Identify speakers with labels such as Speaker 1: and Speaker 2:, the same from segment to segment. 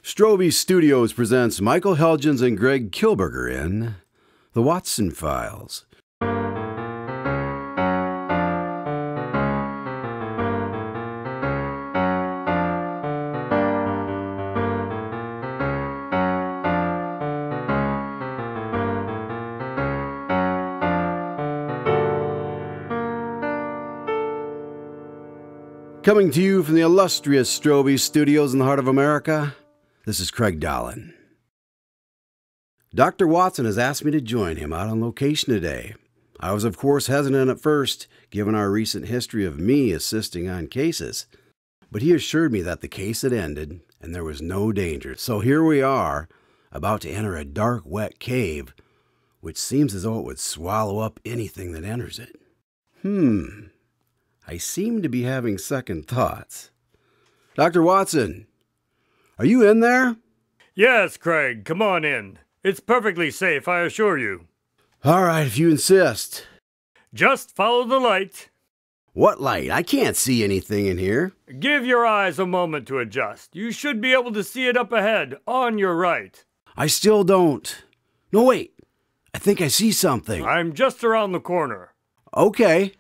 Speaker 1: Strobe Studios presents Michael Helgens and Greg Kilberger in The Watson Files. Coming to you from the illustrious Strobe Studios in the heart of America, this is Craig Dahlen. Dr. Watson has asked me to join him out on location today. I was, of course, hesitant at first, given our recent history of me assisting on cases. But he assured me that the case had ended and there was no danger. So here we are, about to enter a dark, wet cave, which seems as though it would swallow up anything that enters it. I seem to be having second thoughts. Dr. Watson, are you in there?
Speaker 2: Yes, Craig, come on in. It's perfectly safe, I assure you.
Speaker 1: All right, if you insist.
Speaker 2: Just follow the light.
Speaker 1: What light? I can't see anything in here.
Speaker 2: Give your eyes a moment to adjust. You should be able to see it up ahead, on your right.
Speaker 1: I still don't. No, wait. I think I see something.
Speaker 2: I'm just around the corner.
Speaker 1: Okay.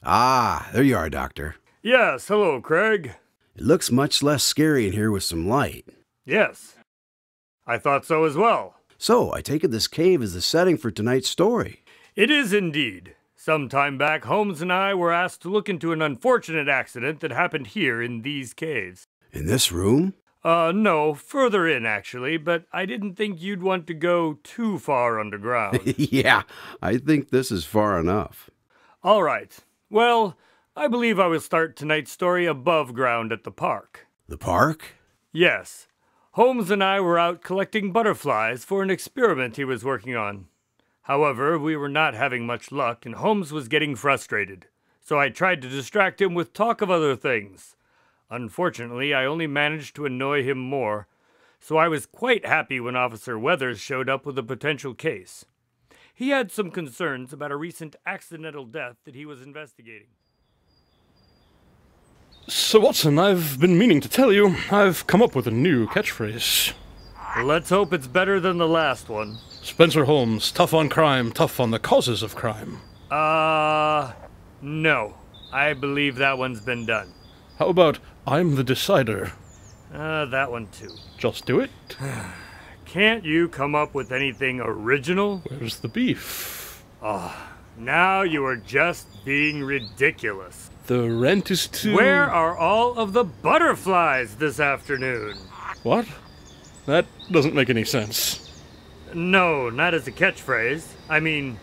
Speaker 1: Ah, there you are, Doctor.
Speaker 2: Yes, hello, Craig.
Speaker 1: It looks much less scary in here with some light.
Speaker 2: Yes, I thought so as well.
Speaker 1: So, I take it this cave is the setting for tonight's story.
Speaker 2: It is indeed. Some time back, Holmes and I were asked to look into an unfortunate accident that happened here in these caves.
Speaker 1: In this room?
Speaker 2: No, further in, actually, but I didn't think you'd want to go too far underground.
Speaker 1: Yeah, I think this is far enough.
Speaker 2: All right. Well, I believe I will start tonight's story above ground at the park.
Speaker 1: The park?
Speaker 2: Yes. Holmes and I were out collecting butterflies for an experiment he was working on. However, we were not having much luck, and Holmes was getting frustrated. So I tried to distract him with talk of other things. Unfortunately, I only managed to annoy him more, so I was quite happy when Officer Weathers showed up with a potential case. He had some concerns about a recent accidental death that he was investigating.
Speaker 3: So, Watson, I've been meaning to tell you, I've come up with a new catchphrase.
Speaker 2: Let's hope it's better than the last one.
Speaker 3: Spencer Holmes, tough on crime, tough on the causes of crime.
Speaker 2: No. I believe that one's been done.
Speaker 3: How about, I'm the decider?
Speaker 2: That one too.
Speaker 3: Just do it.
Speaker 2: Can't you come up with anything original?
Speaker 3: Where's the beef?
Speaker 2: Now you are just being ridiculous.
Speaker 3: The rent is too...
Speaker 2: Where are all of the butterflies this afternoon?
Speaker 3: What? That doesn't make any sense.
Speaker 2: No, not as a catchphrase. I mean,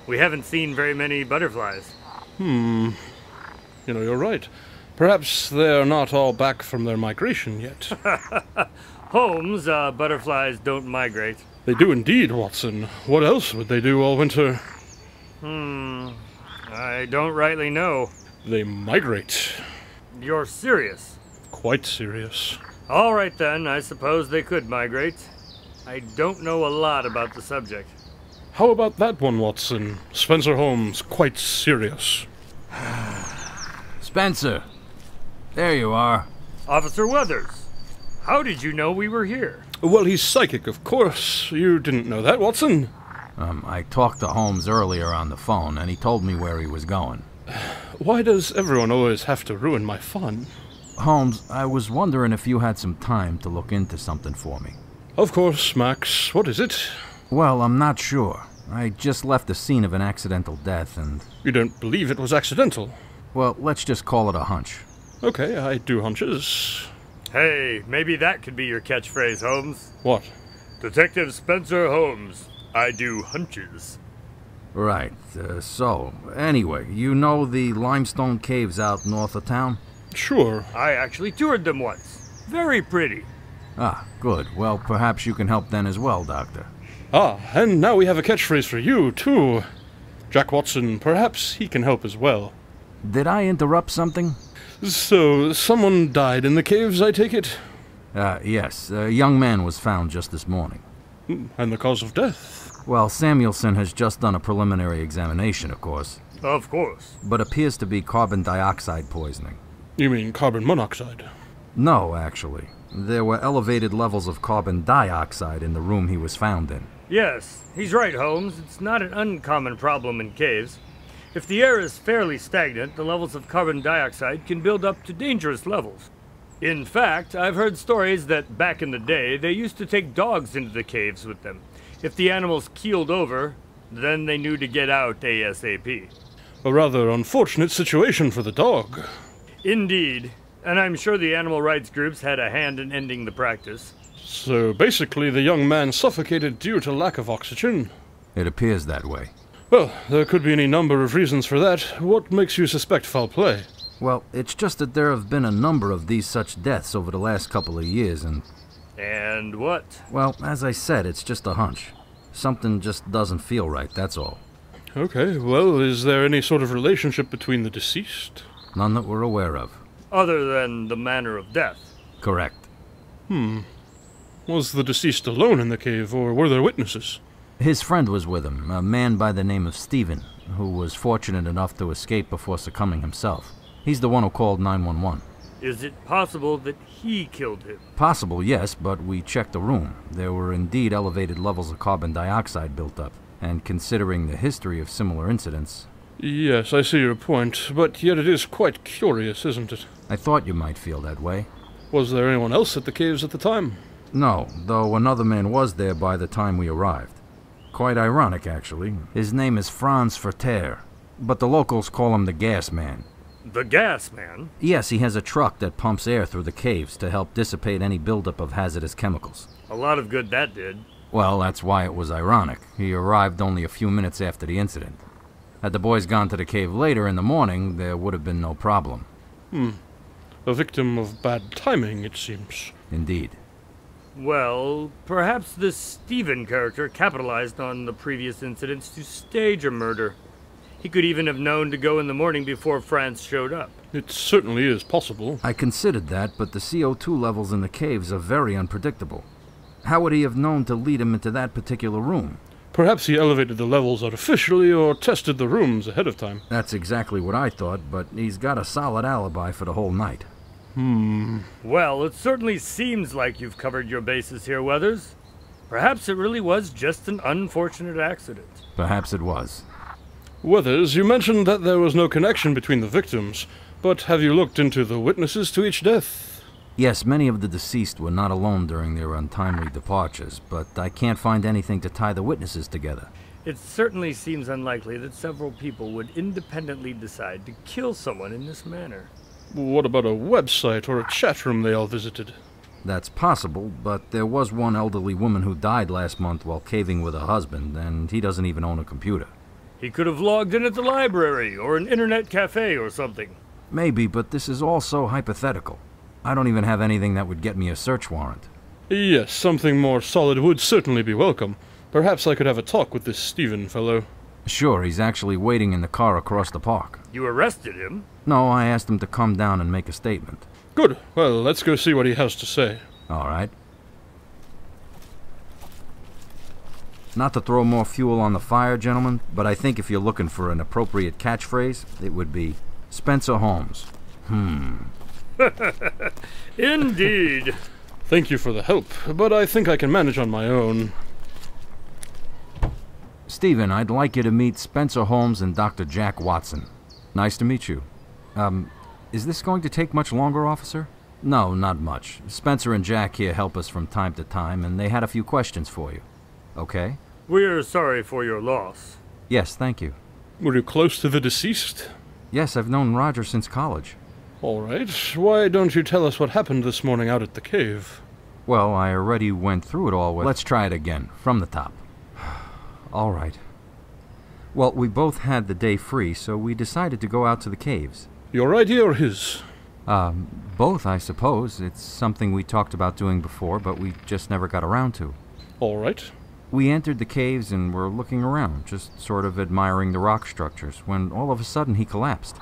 Speaker 2: we haven't seen very many butterflies.
Speaker 3: You know, you're right. Perhaps they're not all back from their migration yet.
Speaker 2: Holmes, butterflies don't migrate.
Speaker 3: They do indeed, Watson. What else would they do all winter?
Speaker 2: I don't rightly know.
Speaker 3: They migrate.
Speaker 2: You're serious?
Speaker 3: Quite serious.
Speaker 2: All right then, I suppose they could migrate. I don't know a lot about the subject.
Speaker 3: How about that one, Watson? Spencer Holmes, quite serious.
Speaker 4: Spencer, there you are.
Speaker 2: Officer Weathers, how did you know we were here?
Speaker 3: Well, he's psychic, of course. You didn't know that, Watson?
Speaker 4: I talked to Holmes earlier on the phone, and he told me where he was going.
Speaker 3: Why does everyone always have to ruin my fun?
Speaker 4: Holmes, I was wondering if you had some time to look into something for me.
Speaker 3: Of course, Max. What is it?
Speaker 4: Well, I'm not sure. I just left the scene of an accidental death, and...
Speaker 3: You don't believe it was accidental?
Speaker 4: Well, let's just call it a hunch.
Speaker 3: Okay, I do hunches.
Speaker 2: Hey, maybe that could be your catchphrase, Holmes.
Speaker 3: What?
Speaker 2: Detective Spencer Holmes. I do hunches.
Speaker 4: Right, so, anyway, you know the limestone caves out north of town?
Speaker 3: Sure.
Speaker 2: I actually toured them once. Very pretty.
Speaker 4: Ah, good. Well, perhaps you can help then as well, Doctor.
Speaker 3: Ah, and now we have a catchphrase for you, too. Jack Watson, perhaps he can help as well.
Speaker 4: Did I interrupt something?
Speaker 3: So, someone died in the caves, I take it?
Speaker 4: Yes. A young man was found just this morning.
Speaker 3: And the cause of death?
Speaker 4: Well, Samuelson has just done a preliminary examination, of course.
Speaker 2: Of course.
Speaker 4: But appears to be carbon dioxide poisoning.
Speaker 3: You mean carbon monoxide?
Speaker 4: No, actually. There were elevated levels of carbon dioxide in the room he was found in.
Speaker 2: Yes, he's right, Holmes. It's not an uncommon problem in caves. If the air is fairly stagnant, the levels of carbon dioxide can build up to dangerous levels. In fact, I've heard stories that back in the day, they used to take dogs into the caves with them. If the animals keeled over, then they knew to get out ASAP.
Speaker 3: A rather unfortunate situation for the dog.
Speaker 2: Indeed, and I'm sure the animal rights groups had a hand in ending the practice.
Speaker 3: So basically the young man suffocated due to lack of oxygen.
Speaker 4: It appears that way.
Speaker 3: Well, there could be any number of reasons for that. What makes you suspect foul play?
Speaker 4: Well, it's just that there have been a number of these such deaths over the last couple of years, and...
Speaker 2: And what?
Speaker 4: Well, as I said, it's just a hunch. Something just doesn't feel right, that's all.
Speaker 3: Okay, well, is there any sort of relationship between the deceased?
Speaker 4: None that we're aware of.
Speaker 2: Other than the manner of death.
Speaker 4: Correct.
Speaker 3: Was the deceased alone in the cave, or were there witnesses?
Speaker 4: His friend was with him, a man by the name of Stephen, who was fortunate enough to escape before succumbing himself. He's the one who called 911.
Speaker 2: Is it possible that he killed him?
Speaker 4: Possible, yes, but we checked the room. There were indeed elevated levels of carbon dioxide built up, and considering the history of similar incidents...
Speaker 3: Yes, I see your point, but yet it is quite curious, isn't it?
Speaker 4: I thought you might feel that way.
Speaker 3: Was there anyone else at the caves at the time?
Speaker 4: No, though another man was there by the time we arrived. Quite ironic, actually. His name is Franz Verteer, but the locals call him the Gas Man.
Speaker 2: The Gas Man?
Speaker 4: Yes, he has a truck that pumps air through the caves to help dissipate any buildup of hazardous chemicals.
Speaker 2: A lot of good that did.
Speaker 4: Well, that's why it was ironic. He arrived only a few minutes after the incident. Had the boys gone to the cave later in the morning, there would have been no problem.
Speaker 3: A victim of bad timing, it seems.
Speaker 4: Indeed.
Speaker 2: Well, perhaps this Stephen character capitalized on the previous incidents to stage a murder. He could even have known to go in the morning before Franz showed up.
Speaker 3: It certainly is possible.
Speaker 4: I considered that, but the CO2 levels in the caves are very unpredictable. How would he have known to lead him into that particular room?
Speaker 3: Perhaps he elevated the levels artificially or tested the rooms ahead of time.
Speaker 4: That's exactly what I thought, but he's got a solid alibi for the whole night.
Speaker 2: Well, it certainly seems like you've covered your bases here, Weathers. Perhaps it really was just an unfortunate accident.
Speaker 4: Perhaps it was.
Speaker 3: Weathers, you mentioned that there was no connection between the victims, but have you looked into the witnesses to each death?
Speaker 4: Yes, many of the deceased were not alone during their untimely departures, but I can't find anything to tie the witnesses together.
Speaker 2: It certainly seems unlikely that several people would independently decide to kill someone in this manner.
Speaker 3: What about a website or a chat room they all visited?
Speaker 4: That's possible, but there was one elderly woman who died last month while caving with her husband, and he doesn't even own a computer.
Speaker 2: He could have logged in at the library or an internet cafe or something.
Speaker 4: Maybe, but this is all so hypothetical. I don't even have anything that would get me a search warrant.
Speaker 3: Yes, something more solid would certainly be welcome. Perhaps I could have a talk with this Stephen fellow.
Speaker 4: Sure, he's actually waiting in the car across the park.
Speaker 2: You arrested him?
Speaker 4: No, I asked him to come down and make a statement.
Speaker 3: Good. Well, let's go see what he has to say.
Speaker 4: All right. Not to throw more fuel on the fire, gentlemen, but I think if you're looking for an appropriate catchphrase, it would be Spencer Holmes.
Speaker 2: Indeed.
Speaker 3: Thank you for the help, but I think I can manage on my own.
Speaker 4: Stephen, I'd like you to meet Spencer Holmes and Dr. Jack Watson. Nice to meet you. Is this going to take much longer, officer? No, not much. Spencer and Jack here help us from time to time, and they had a few questions for you. Okay?
Speaker 2: We're sorry for your loss.
Speaker 4: Yes, thank you.
Speaker 3: Were you close to the deceased?
Speaker 4: Yes, I've known Roger since college.
Speaker 3: All right. Why don't you tell us what happened this morning out at the cave?
Speaker 4: Well, I already went through it all with... Let's try it again, from the top. All right. Well, we both had the day free, so we decided to go out to the caves.
Speaker 3: Your idea or his?
Speaker 4: Both, I suppose. It's something we talked about doing before, but we just never got around to.
Speaker 3: All right.
Speaker 4: We entered the caves and were looking around, just sort of admiring the rock structures, when all of a sudden he collapsed.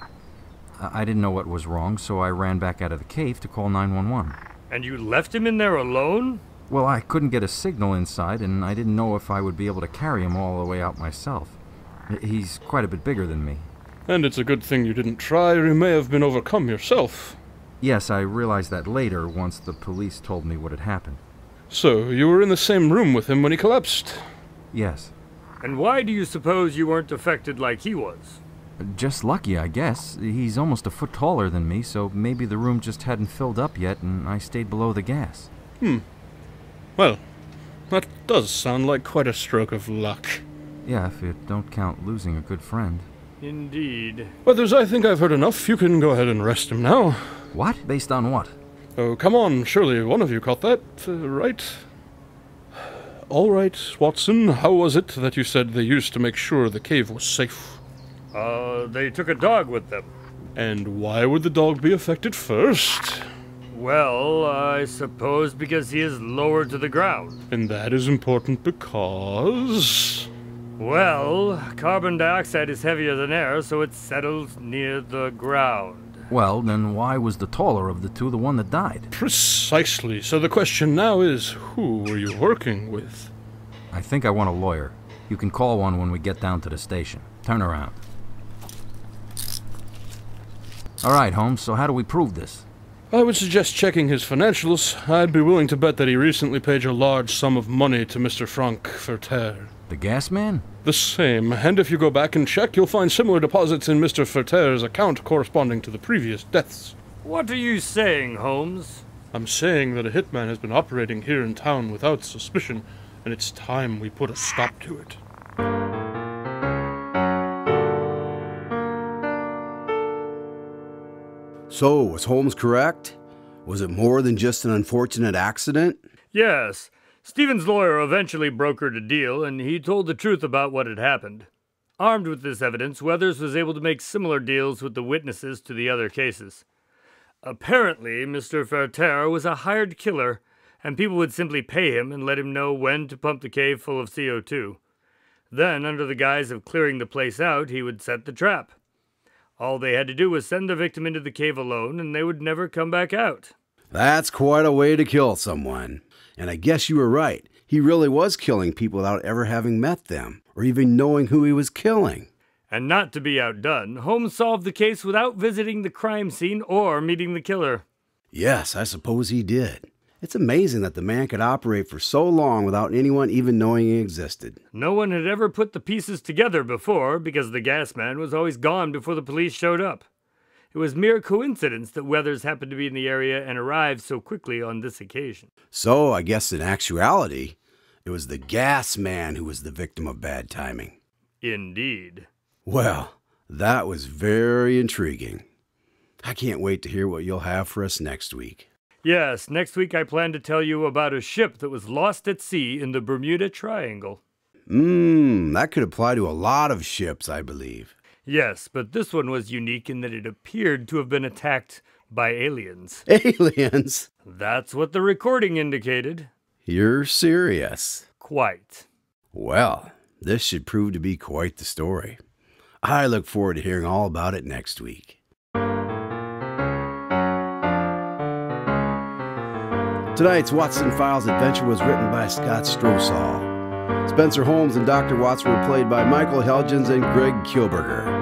Speaker 4: I didn't know what was wrong, so I ran back out of the cave to call 911.
Speaker 2: And you left him in there alone?
Speaker 4: Well, I couldn't get a signal inside, and I didn't know if I would be able to carry him all the way out myself. He's quite a bit bigger than me.
Speaker 3: And it's a good thing you didn't try, or you may have been overcome yourself.
Speaker 4: Yes, I realized that later once the police told me what had happened.
Speaker 3: So, you were in the same room with him when he collapsed?
Speaker 4: Yes.
Speaker 2: And why do you suppose you weren't affected like he was?
Speaker 4: Just lucky, I guess. He's almost a foot taller than me, so maybe the room just hadn't filled up yet and I stayed below the gas.
Speaker 3: Well, that does sound like quite a stroke of luck.
Speaker 4: Yeah, if you don't count losing a good friend.
Speaker 2: Indeed.
Speaker 3: Weathers, I think I've heard enough. You can go ahead and rest him now.
Speaker 4: What? Based on what?
Speaker 3: Oh, come on, surely one of you caught that, right? All right, Watson, how was it that you said they used to make sure the cave was safe?
Speaker 2: They took a dog with them.
Speaker 3: And why would the dog be affected first?
Speaker 2: Well, I suppose because he is lower to the ground.
Speaker 3: And that is important because...
Speaker 2: Well, carbon dioxide is heavier than air, so it settles near the ground.
Speaker 4: Well, then why was the taller of the two the one that died?
Speaker 3: Precisely. So the question now is, who were you working with?
Speaker 4: I think I want a lawyer. You can call one when we get down to the station. Turn around. All right, Holmes, so how do we prove this?
Speaker 3: I would suggest checking his financials. I'd be willing to bet that he recently paid a large sum of money to Mr. Frank Ferter.
Speaker 4: The gas man?
Speaker 3: The same, and if you go back and check, you'll find similar deposits in Mr. Ferter's account corresponding to the previous deaths.
Speaker 2: What are you saying, Holmes?
Speaker 3: I'm saying that a hitman has been operating here in town without suspicion, and it's time we put a stop to it.
Speaker 1: So, was Holmes correct? Was it more than just an unfortunate accident?
Speaker 2: Yes. Stephen's lawyer eventually brokered a deal, and he told the truth about what had happened. Armed with this evidence, Weathers was able to make similar deals with the witnesses to the other cases. Apparently, Mr. Ferter was a hired killer, and people would simply pay him and let him know when to pump the cave full of CO2. Then, under the guise of clearing the place out, he would set the trap. All they had to do was send the victim into the cave alone, and they would never come back out.
Speaker 1: That's quite a way to kill someone. And I guess you were right. He really was killing people without ever having met them, or even knowing who he was killing.
Speaker 2: And not to be outdone, Holmes solved the case without visiting the crime scene or meeting the killer.
Speaker 1: Yes, I suppose he did. It's amazing that the man could operate for so long without anyone even knowing he existed.
Speaker 2: No one had ever put the pieces together before because the gas man was always gone before the police showed up. It was mere coincidence that Weathers happened to be in the area and arrived so quickly on this occasion.
Speaker 1: So, I guess in actuality, it was the gas man who was the victim of bad timing.
Speaker 2: Indeed.
Speaker 1: Well, that was very intriguing. I can't wait to hear what you'll have for us next week.
Speaker 2: Yes, next week I plan to tell you about a ship that was lost at sea in the Bermuda Triangle.
Speaker 1: That could apply to a lot of ships, I believe.
Speaker 2: Yes, but this one was unique in that it appeared to have been attacked by aliens.
Speaker 1: Aliens?
Speaker 2: That's what the recording indicated.
Speaker 1: You're serious?
Speaker 2: Quite.
Speaker 1: Well, this should prove to be quite the story. I look forward to hearing all about it next week. Tonight's Watson Files adventure was written by Scott Strosahl. Spencer Holmes and Dr. Watson were played by Michael Helgens and Greg Kilberger.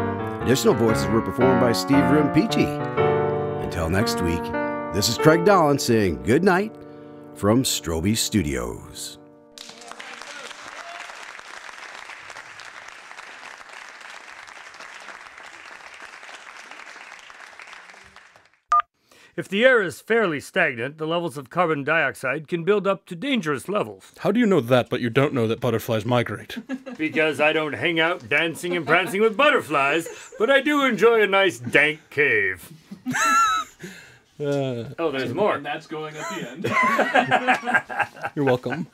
Speaker 1: Additional voices were performed by Steve Rimpici. Until next week, this is Craig Dahlen saying good night from Strobe Studios.
Speaker 2: If the air is fairly stagnant, the levels of carbon dioxide can build up to dangerous levels.
Speaker 3: How do you know that, but you don't know that butterflies migrate?
Speaker 2: Because I don't hang out dancing and prancing with butterflies, but I do enjoy a nice dank cave. Oh, there's more.
Speaker 5: And that's going at the end.
Speaker 3: You're welcome.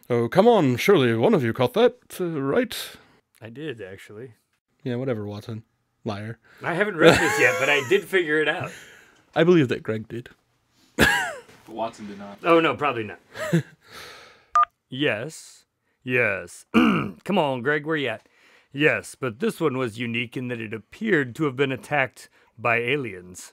Speaker 3: Oh, come on, surely one of you caught that, right?
Speaker 2: I did, actually.
Speaker 3: Yeah, whatever, Watson. Liar.
Speaker 2: I haven't read this yet, but I did figure it out.
Speaker 3: I believe that Greg did.
Speaker 5: But Watson did not.
Speaker 2: Oh, no, probably not. Yes. Yes. Come on, Greg, where you at? Yes, but this one was unique in that it appeared to have been attacked by aliens.